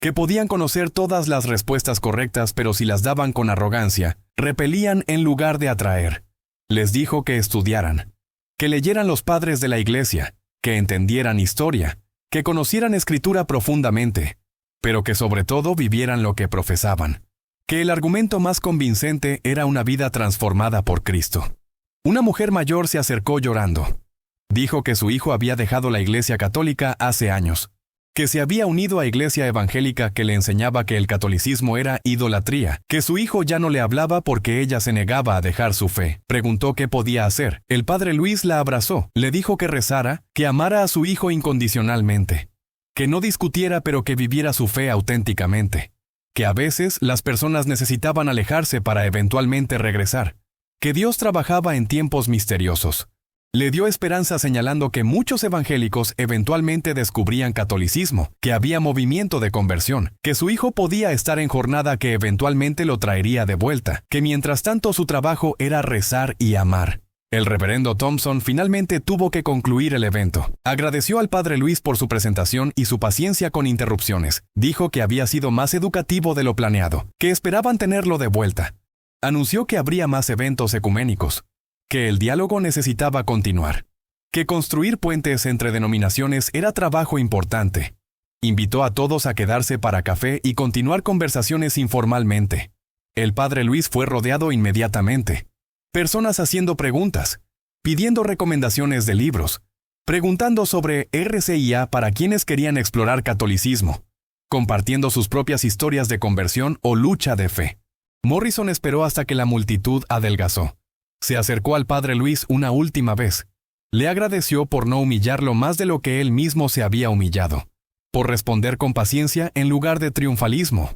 Que podían conocer todas las respuestas correctas, pero si las daban con arrogancia, repelían en lugar de atraer. Les dijo que estudiaran, que leyeran los padres de la Iglesia, que entendieran historia, que conocieran Escritura profundamente, pero que sobre todo vivieran lo que profesaban. Que el argumento más convincente era una vida transformada por Cristo. Una mujer mayor se acercó llorando. Dijo que su hijo había dejado la Iglesia Católica hace años, que se había unido a iglesia evangélica que le enseñaba que el catolicismo era idolatría, que su hijo ya no le hablaba porque ella se negaba a dejar su fe. Preguntó qué podía hacer. El padre Luis la abrazó, le dijo que rezara, que amara a su hijo incondicionalmente, que no discutiera pero que viviera su fe auténticamente, que a veces las personas necesitaban alejarse para eventualmente regresar, que Dios trabajaba en tiempos misteriosos. Le dio esperanza señalando que muchos evangélicos eventualmente descubrían catolicismo, que había movimiento de conversión, que su hijo podía estar en jornada que eventualmente lo traería de vuelta, que mientras tanto su trabajo era rezar y amar. El reverendo Thompson finalmente tuvo que concluir el evento. Agradeció al padre Luis por su presentación y su paciencia con interrupciones. Dijo que había sido más educativo de lo planeado, que esperaban tenerlo de vuelta. Anunció que habría más eventos ecuménicos, que el diálogo necesitaba continuar, que construir puentes entre denominaciones era trabajo importante. Invitó a todos a quedarse para café y continuar conversaciones informalmente. El padre Luis fue rodeado inmediatamente. Personas haciendo preguntas, pidiendo recomendaciones de libros, preguntando sobre RCIA para quienes querían explorar catolicismo, compartiendo sus propias historias de conversión o lucha de fe. Morrison esperó hasta que la multitud adelgazó. Se acercó al padre Luis una última vez. Le agradeció por no humillarlo más de lo que él mismo se había humillado, por responder con paciencia en lugar de triunfalismo.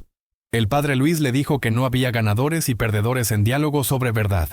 El padre Luis le dijo que no había ganadores y perdedores en diálogo sobre verdad,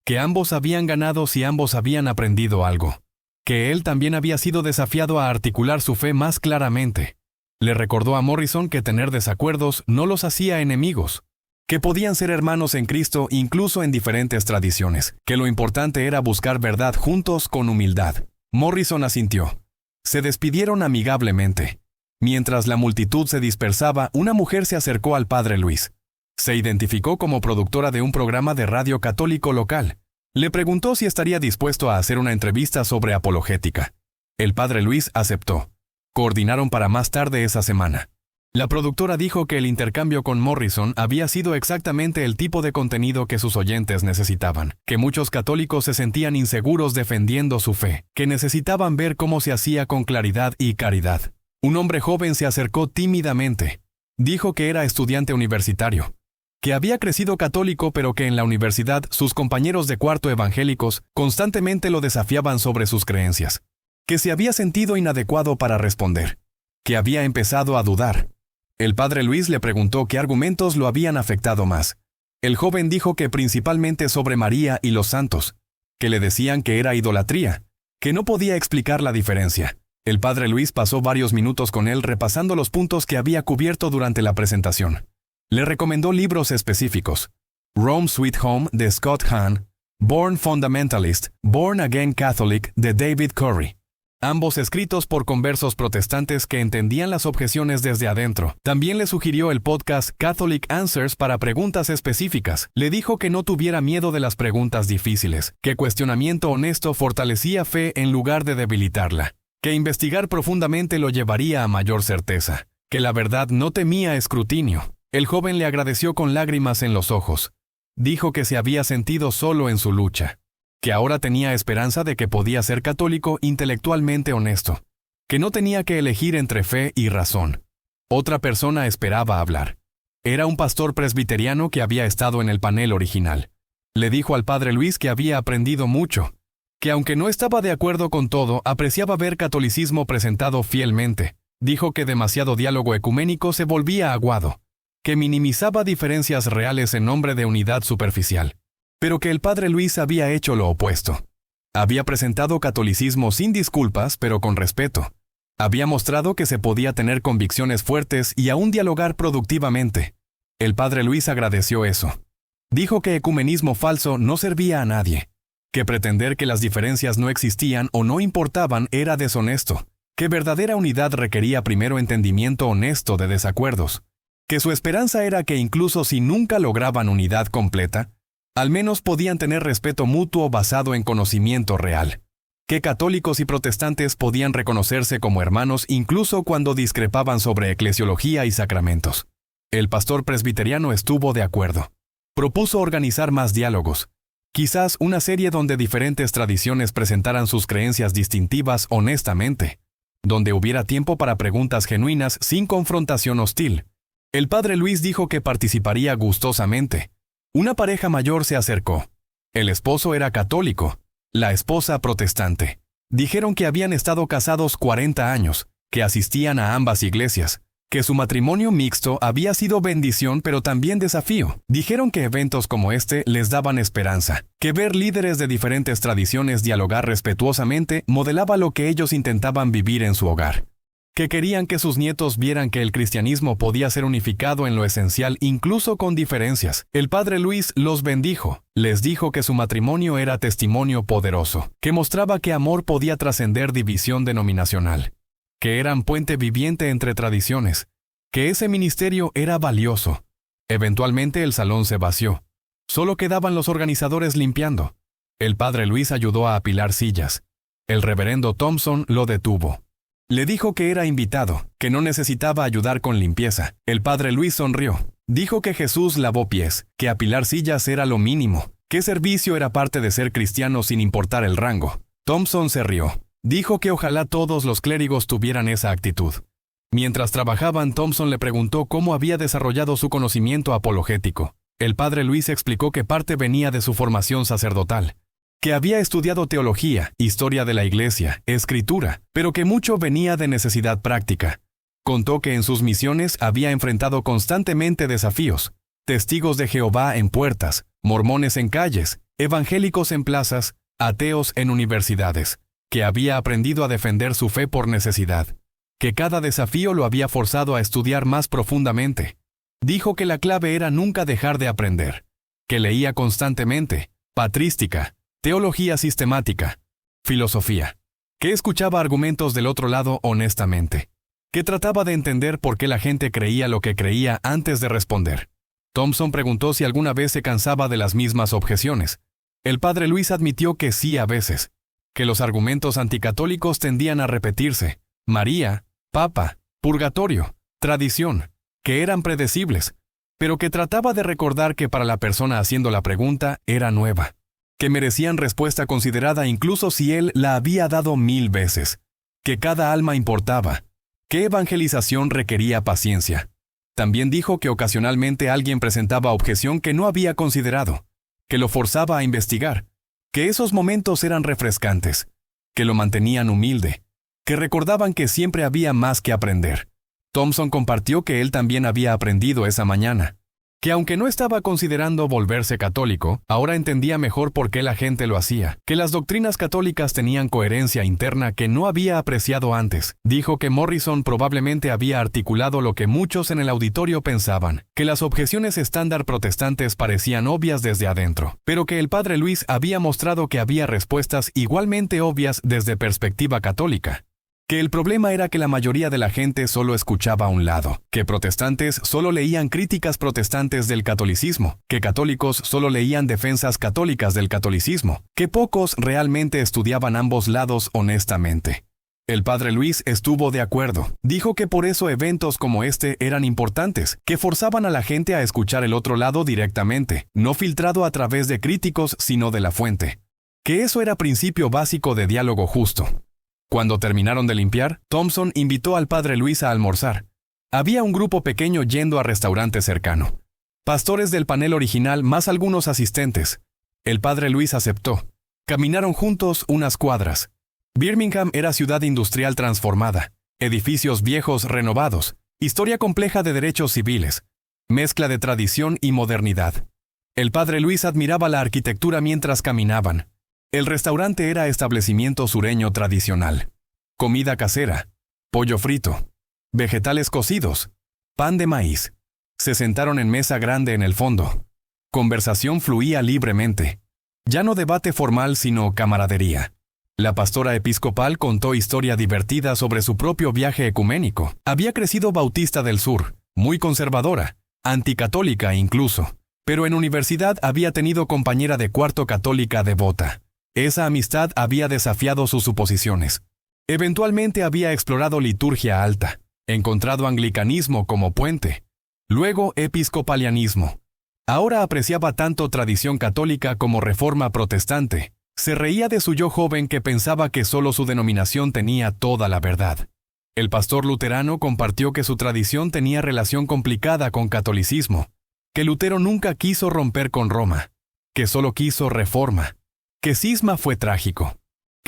que ambos habían ganado si ambos habían aprendido algo, que él también había sido desafiado a articular su fe más claramente. Le recordó a Morrison que tener desacuerdos no los hacía enemigos, que podían ser hermanos en Cristo incluso en diferentes tradiciones, que lo importante era buscar verdad juntos con humildad. Morrison asintió. Se despidieron amigablemente. Mientras la multitud se dispersaba, una mujer se acercó al padre Luis. Se identificó como productora de un programa de radio católico local. Le preguntó si estaría dispuesto a hacer una entrevista sobre apologética. El padre Luis aceptó. Coordinaron para más tarde esa semana. La productora dijo que el intercambio con Morrison había sido exactamente el tipo de contenido que sus oyentes necesitaban, que muchos católicos se sentían inseguros defendiendo su fe, que necesitaban ver cómo se hacía con claridad y caridad. Un hombre joven se acercó tímidamente. Dijo que era estudiante universitario, que había crecido católico pero que en la universidad sus compañeros de cuarto evangélicos constantemente lo desafiaban sobre sus creencias, que se había sentido inadecuado para responder, que había empezado a dudar. El padre Luis le preguntó qué argumentos lo habían afectado más. El joven dijo que principalmente sobre María y los santos, que le decían que era idolatría, que no podía explicar la diferencia. El padre Luis pasó varios minutos con él repasando los puntos que había cubierto durante la presentación. Le recomendó libros específicos: Rome Sweet Home de Scott Hahn, Born Fundamentalist, Born Again Catholic de David Curry. Ambos escritos por conversos protestantes que entendían las objeciones desde adentro. También le sugirió el podcast Catholic Answers para preguntas específicas. Le dijo que no tuviera miedo de las preguntas difíciles, que cuestionamiento honesto fortalecía fe en lugar de debilitarla, que investigar profundamente lo llevaría a mayor certeza, que la verdad no temía escrutinio. El joven le agradeció con lágrimas en los ojos. Dijo que se había sentido solo en su lucha, que ahora tenía esperanza de que podía ser católico intelectualmente honesto, que no tenía que elegir entre fe y razón. Otra persona esperaba hablar. Era un pastor presbiteriano que había estado en el panel original. Le dijo al padre Luis que había aprendido mucho, que aunque no estaba de acuerdo con todo, apreciaba ver catolicismo presentado fielmente. Dijo que demasiado diálogo ecuménico se volvía aguado, que minimizaba diferencias reales en nombre de unidad superficial, pero que el padre Luis había hecho lo opuesto. Había presentado catolicismo sin disculpas, pero con respeto. Había mostrado que se podía tener convicciones fuertes y aún dialogar productivamente. El padre Luis agradeció eso. Dijo que ecumenismo falso no servía a nadie, que pretender que las diferencias no existían o no importaban era deshonesto, que verdadera unidad requería primero entendimiento honesto de desacuerdos, que su esperanza era que incluso si nunca lograban unidad completa, al menos podían tener respeto mutuo basado en conocimiento real, que católicos y protestantes podían reconocerse como hermanos incluso cuando discrepaban sobre eclesiología y sacramentos. El pastor presbiteriano estuvo de acuerdo. Propuso organizar más diálogos, quizás una serie donde diferentes tradiciones presentaran sus creencias distintivas honestamente. donde hubiera tiempo para preguntas genuinas sin confrontación hostil. El padre Luis dijo que participaría gustosamente. Una pareja mayor se acercó. El esposo era católico, la esposa protestante. Dijeron que habían estado casados 40 años, que asistían a ambas iglesias, que su matrimonio mixto había sido bendición pero también desafío. Dijeron que eventos como este les daban esperanza, que ver líderes de diferentes tradiciones dialogar respetuosamente modelaba lo que ellos intentaban vivir en su hogar, que querían que sus nietos vieran que el cristianismo podía ser unificado en lo esencial incluso con diferencias. El padre Luis los bendijo, les dijo que su matrimonio era testimonio poderoso, que mostraba que amor podía trascender división denominacional, que eran puente viviente entre tradiciones, que ese ministerio era valioso. Eventualmente el salón se vació. Solo quedaban los organizadores limpiando. El padre Luis ayudó a apilar sillas. El reverendo Thompson lo detuvo. Le dijo que era invitado, que no necesitaba ayudar con limpieza. El padre Luis sonrió. Dijo que Jesús lavó pies, que apilar sillas era lo mínimo, que servicio era parte de ser cristiano sin importar el rango. Thompson se rió. Dijo que ojalá todos los clérigos tuvieran esa actitud. Mientras trabajaban, Thompson le preguntó cómo había desarrollado su conocimiento apologético. El padre Luis explicó que parte venía de su formación sacerdotal, que había estudiado teología, historia de la iglesia, escritura, pero que mucho venía de necesidad práctica. Contó que en sus misiones había enfrentado constantemente desafíos: testigos de Jehová en puertas, mormones en calles, evangélicos en plazas, ateos en universidades, que había aprendido a defender su fe por necesidad, que cada desafío lo había forzado a estudiar más profundamente. Dijo que la clave era nunca dejar de aprender, que leía constantemente, patrística, teología sistemática, filosofía, que escuchaba argumentos del otro lado honestamente, que trataba de entender por qué la gente creía lo que creía antes de responder. Thompson preguntó si alguna vez se cansaba de las mismas objeciones. El padre Luis admitió que sí a veces, que los argumentos anticatólicos tendían a repetirse: María, Papa, purgatorio, tradición, que eran predecibles, pero que trataba de recordar que para la persona haciendo la pregunta era nueva, que merecían respuesta considerada incluso si él la había dado 1000 veces, que cada alma importaba, que evangelización requería paciencia. También dijo que ocasionalmente alguien presentaba objeción que no había considerado, que lo forzaba a investigar, que esos momentos eran refrescantes, que lo mantenían humilde, que recordaban que siempre había más que aprender. Thompson compartió que él también había aprendido esa mañana, que aunque no estaba considerando volverse católico, ahora entendía mejor por qué la gente lo hacía, que las doctrinas católicas tenían coherencia interna que no había apreciado antes. Dijo que Morrison probablemente había articulado lo que muchos en el auditorio pensaban, que las objeciones estándar protestantes parecían obvias desde adentro, pero que el padre Luis había mostrado que había respuestas igualmente obvias desde perspectiva católica. Que el problema era que la mayoría de la gente solo escuchaba a un lado, que protestantes solo leían críticas protestantes del catolicismo, que católicos solo leían defensas católicas del catolicismo, que pocos realmente estudiaban ambos lados honestamente. El padre Luis estuvo de acuerdo. Dijo que por eso eventos como este eran importantes, que forzaban a la gente a escuchar el otro lado directamente, no filtrado a través de críticos sino de la fuente. Que eso era principio básico de diálogo justo. Cuando terminaron de limpiar, Thompson invitó al padre Luis a almorzar. Había un grupo pequeño yendo a restaurante cercano. Pastores del panel original más algunos asistentes. El padre Luis aceptó. Caminaron juntos unas cuadras. Birmingham era ciudad industrial transformada, edificios viejos renovados, historia compleja de derechos civiles, mezcla de tradición y modernidad. El padre Luis admiraba la arquitectura mientras caminaban. El restaurante era establecimiento sureño tradicional. Comida casera, pollo frito, vegetales cocidos, pan de maíz. Se sentaron en mesa grande en el fondo. Conversación fluía libremente. Ya no debate formal sino camaradería. La pastora episcopal contó historia divertida sobre su propio viaje ecuménico. Había crecido bautista del sur, muy conservadora, anticatólica incluso, pero en universidad había tenido compañera de cuarto católica devota. Esa amistad había desafiado sus suposiciones. Eventualmente había explorado liturgia alta, encontrado anglicanismo como puente, luego episcopalianismo. Ahora apreciaba tanto tradición católica como reforma protestante, Se reía de su yo joven que pensaba que solo su denominación tenía toda la verdad. El pastor luterano compartió que su tradición tenía relación complicada con catolicismo, que Lutero nunca quiso romper con Roma, que solo quiso reforma, que cisma fue trágico,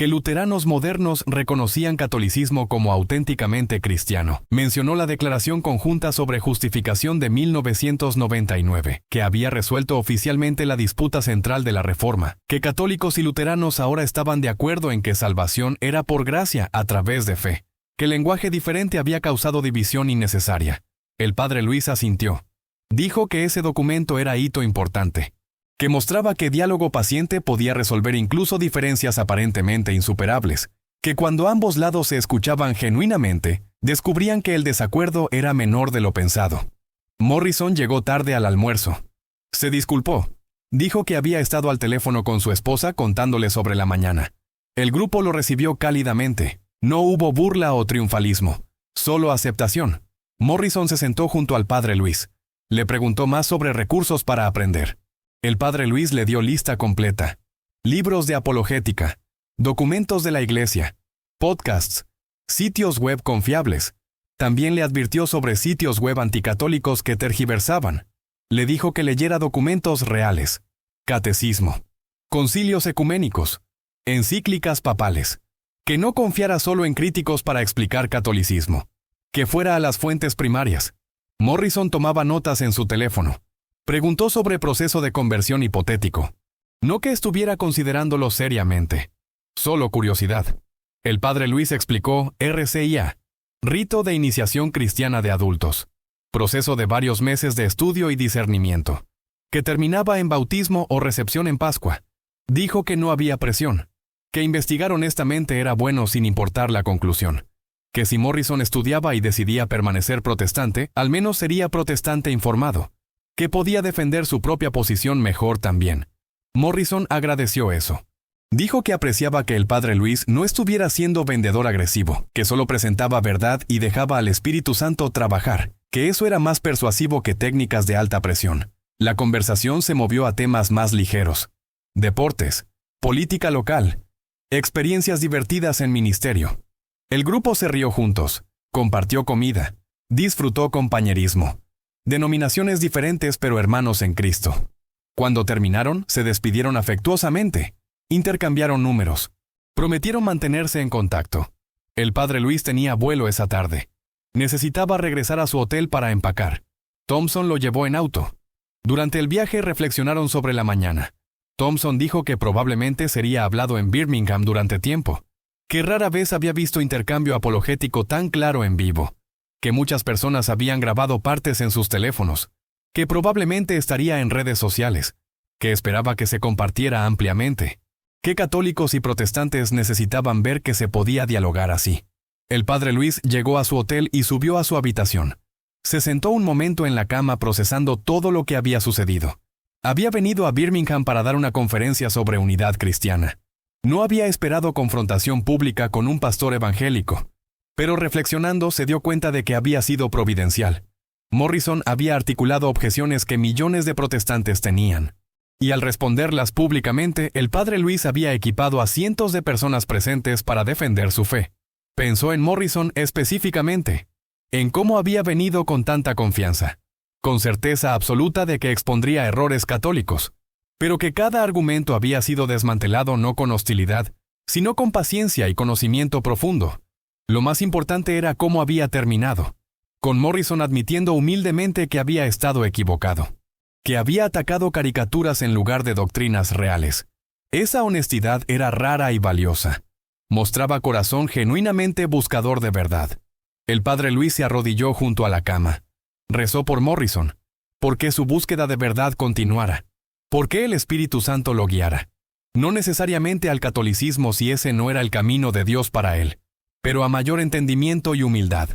que luteranos modernos reconocían catolicismo como auténticamente cristiano. Mencionó la Declaración Conjunta sobre Justificación de 1999, que había resuelto oficialmente la disputa central de la Reforma, que católicos y luteranos ahora estaban de acuerdo en que salvación era por gracia a través de fe, que el lenguaje diferente había causado división innecesaria. El padre Luis asintió. Dijo que ese documento era hito importante, que mostraba que diálogo paciente podía resolver incluso diferencias aparentemente insuperables, que cuando ambos lados se escuchaban genuinamente, descubrían que el desacuerdo era menor de lo pensado. Morrison llegó tarde al almuerzo. Se disculpó. Dijo que había estado al teléfono con su esposa contándole sobre la mañana. El grupo lo recibió cálidamente. No hubo burla o triunfalismo, solo aceptación. Morrison se sentó junto al padre Luis. Le preguntó más sobre recursos para aprender. El padre Luis le dio lista completa. Libros de apologética, documentos de la iglesia, podcasts, sitios web confiables. También le advirtió sobre sitios web anticatólicos que tergiversaban. Le dijo que leyera documentos reales, catecismo, concilios ecuménicos, encíclicas papales, que no confiara solo en críticos para explicar catolicismo, que fuera a las fuentes primarias. Morrison tomaba notas en su teléfono. Preguntó sobre proceso de conversión hipotético. No que estuviera considerándolo seriamente. Solo curiosidad. El padre Luis explicó RCIA, Rito de Iniciación Cristiana de Adultos. Proceso de varios meses de estudio y discernimiento, que terminaba en bautismo o recepción en Pascua. Dijo que no había presión, que investigar honestamente era bueno sin importar la conclusión, que si Morrison estudiaba y decidía permanecer protestante, al menos sería protestante informado, que podía defender su propia posición mejor también. Morrison agradeció eso. Dijo que apreciaba que el padre Luis no estuviera siendo vendedor agresivo, que solo presentaba verdad y dejaba al Espíritu Santo trabajar, que eso era más persuasivo que técnicas de alta presión. La conversación se movió a temas más ligeros. Deportes, política local, experiencias divertidas en ministerio. El grupo se rió juntos, compartió comida, disfrutó compañerismo. Denominaciones diferentes pero hermanos en Cristo. Cuando terminaron, se despidieron afectuosamente. Intercambiaron números. Prometieron mantenerse en contacto. El padre Luis tenía vuelo esa tarde. Necesitaba regresar a su hotel para empacar. Thompson lo llevó en auto. Durante el viaje reflexionaron sobre la mañana. Thompson dijo que probablemente sería hablado en Birmingham durante tiempo, que rara vez había visto intercambio apologético tan claro en vivo, que muchas personas habían grabado partes en sus teléfonos, que probablemente estaría en redes sociales, que esperaba que se compartiera ampliamente, que católicos y protestantes necesitaban ver que se podía dialogar así. El padre Luis llegó a su hotel y subió a su habitación. Se sentó un momento en la cama procesando todo lo que había sucedido. Había venido a Birmingham para dar una conferencia sobre unidad cristiana. No había esperado confrontación pública con un pastor evangélico, pero reflexionando se dio cuenta de que había sido providencial. Morrison había articulado objeciones que millones de protestantes tenían, y al responderlas públicamente, el padre Luis había equipado a cientos de personas presentes para defender su fe. Pensó en Morrison específicamente, en cómo había venido con tanta confianza, con certeza absoluta de que expondría errores católicos, pero que cada argumento había sido desmantelado no con hostilidad, sino con paciencia y conocimiento profundo. Lo más importante era cómo había terminado, con Morrison admitiendo humildemente que había estado equivocado, que había atacado caricaturas en lugar de doctrinas reales. Esa honestidad era rara y valiosa. Mostraba corazón genuinamente buscador de verdad. El padre Luis se arrodilló junto a la cama. Rezó por Morrison, porque su búsqueda de verdad continuara, porque el Espíritu Santo lo guiara. No necesariamente al catolicismo si ese no era el camino de Dios para él, pero a mayor entendimiento y humildad.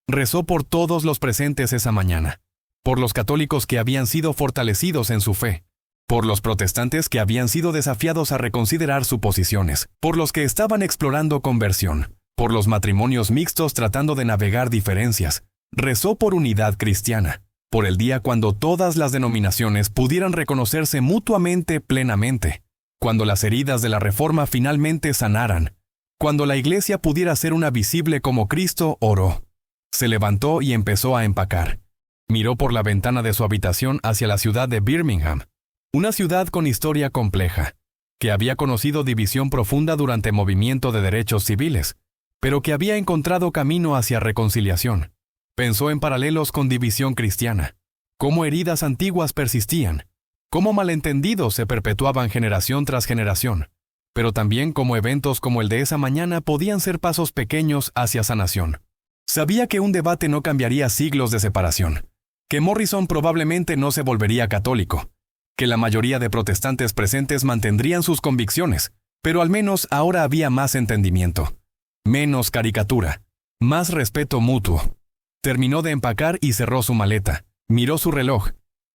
Rezó por todos los presentes esa mañana, por los católicos que habían sido fortalecidos en su fe, por los protestantes que habían sido desafiados a reconsiderar sus posiciones, por los que estaban explorando conversión, por los matrimonios mixtos tratando de navegar diferencias. Rezó por unidad cristiana, por el día cuando todas las denominaciones pudieran reconocerse mutuamente plenamente. cuando las heridas de la Reforma finalmente sanaran, cuando la iglesia pudiera ser una visible como Cristo, oró. Se levantó y empezó a empacar. Miró por la ventana de su habitación hacia la ciudad de Birmingham, una ciudad con historia compleja, que había conocido división profunda durante el movimiento de derechos civiles, pero que había encontrado camino hacia reconciliación. Pensó en paralelos con división cristiana, cómo heridas antiguas persistían, cómo malentendidos se perpetuaban generación tras generación, pero también cómo eventos como el de esa mañana podían ser pasos pequeños hacia sanación. Sabía que un debate no cambiaría siglos de separación, que Morrison probablemente no se volvería católico, que la mayoría de protestantes presentes mantendrían sus convicciones, pero al menos ahora había más entendimiento, menos caricatura, más respeto mutuo. Terminó de empacar y cerró su maleta. Miró su reloj.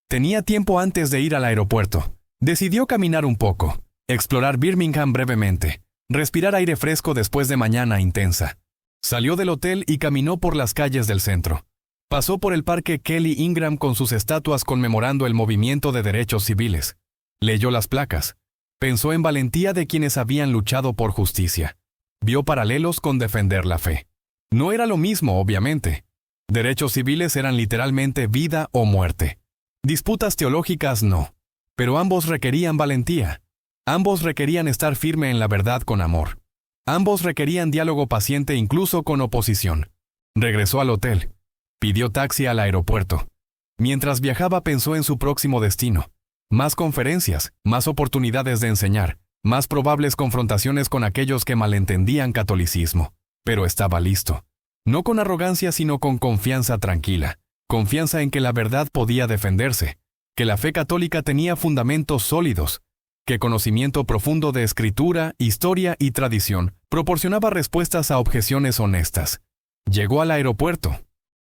Tenía tiempo antes de ir al aeropuerto. Decidió caminar un poco, explorar Birmingham brevemente, respirar aire fresco después de mañana intensa. Salió del hotel y caminó por las calles del centro. Pasó por el parque Kelly Ingram con sus estatuas conmemorando el movimiento de derechos civiles. Leyó las placas. Pensó en valentía de quienes habían luchado por justicia. Vio paralelos con defender la fe. No era lo mismo, obviamente. Derechos civiles eran literalmente vida o muerte. Disputas teológicas no. Pero ambos requerían valentía. Ambos requerían estar firme en la verdad con amor. Ambos requerían diálogo paciente incluso con oposición. Regresó al hotel. Pidió taxi al aeropuerto. Mientras viajaba pensó en su próximo destino. Más conferencias, más oportunidades de enseñar, más probables confrontaciones con aquellos que malentendían catolicismo. Pero estaba listo. No con arrogancia sino con confianza tranquila. Confianza en que la verdad podía defenderse, que la fe católica tenía fundamentos sólidos, que conocimiento profundo de escritura, historia y tradición proporcionaba respuestas a objeciones honestas. Llegó al aeropuerto.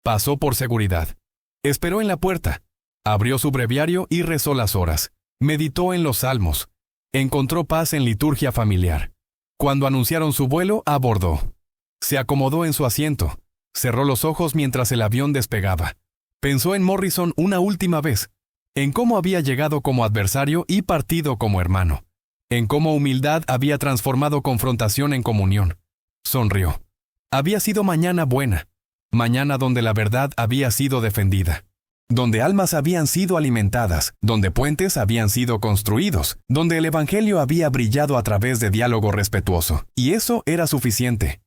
Pasó por seguridad. Esperó en la puerta. Abrió su breviario y rezó las horas. Meditó en los salmos. Encontró paz en liturgia familiar. Cuando anunciaron su vuelo, abordó. Se acomodó en su asiento. Cerró los ojos mientras el avión despegaba. Pensó en Morrison una última vez. En cómo había llegado como adversario y partido como hermano. En cómo humildad había transformado confrontación en comunión. Sonrió. Había sido mañana buena. Mañana donde la verdad había sido defendida. Donde almas habían sido alimentadas, donde puentes habían sido construidos, donde el evangelio había brillado a través de diálogo respetuoso. Y eso era suficiente.